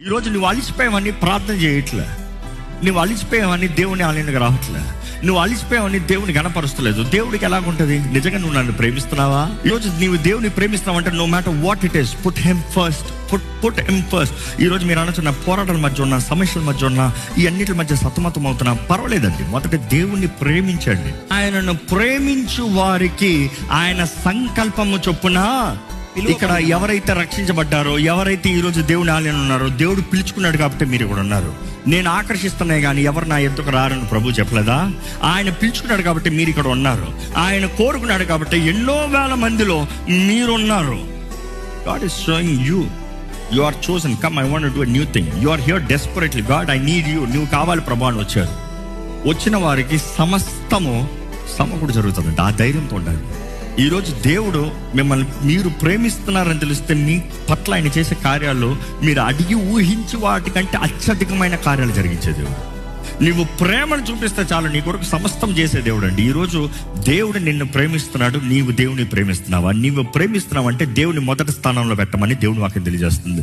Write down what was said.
ఈరోజు నువ్వు అలిసిపోయావని ప్రార్థన చేయట్లే, నువ్వు అలిసిపోయావని దేవుని ఆలయానికి రావట్లే, నువ్వు అలిసిపోయావని దేవుని గణపరుస్తలేదు. దేవుడికి ఎలాగుంటుంది? నిజంగా నువ్వు నన్ను ప్రేమిస్తున్నావా? ఈరోజు నీవు దేవుని ప్రేమిస్తున్నావు అంటే no matter what it is, put him first, put him first. ఈరోజు మీరు అనొచ్చున్న పోరాటాల మధ్య ఉన్న, సమస్యల మధ్య ఉన్న, ఈ అన్నిటి మధ్య సతమతం అవుతున్నా పర్వాలేదండి. మొదట దేవుణ్ణి ప్రేమించండి. ఆయనను ప్రేమించు వారికి ఆయన సంకల్పము చొప్పున, ఇక్కడ ఎవరైతే రక్షించబడ్డారో, ఎవరైతే ఈరోజు దేవుని ఆలయంలో ఉన్నారో, దేవుడు పిలుచుకున్నాడు కాబట్టి మీరు కూడా ఉన్నారు. నేను ఆకర్షిస్తున్నాయి కానీ ఎవరు నా ఎద్దుకు రారని ప్రభు చెప్పలేదా? ఆయన పిలుచుకున్నాడు కాబట్టి మీరు ఇక్కడ ఉన్నారు. ఆయన కోరుకున్నాడు కాబట్టి ఎన్నో వేల మందిలో మీరున్నారు. God is showing you are chosen. Come, I want to do a new thing. You are here desperately. God, I need you. నువ్వు కావాలి ప్రభు అని వచ్చారు. వచ్చిన వారికి సమస్తము సమకూడి జరుగుతుందంట. ఆ ధైర్యంతో ఉండాలి. ఈరోజు దేవుడు మిమ్మల్ని మీరు ప్రేమిస్తున్నారని తెలిస్తే మీ పట్ల ఆయన చేసే కార్యాలు మీరు అడిగి ఊహించి వాటికంటే అత్యధికమైన కార్యాలు జరిగించే దేవుడు. నీవు ప్రేమను చూపిస్తే చాలు, నీ కొరకు సమస్తం చేసే దేవుడు అండి. ఈరోజు దేవుడు నిన్ను ప్రేమిస్తున్నాడు. నీవు దేవుని ప్రేమిస్తున్నావా? నీవు ప్రేమిస్తున్నావు అంటే దేవుని మొదటి స్థానంలో పెట్టమని దేవుని వాక్యం తెలియజేస్తుంది.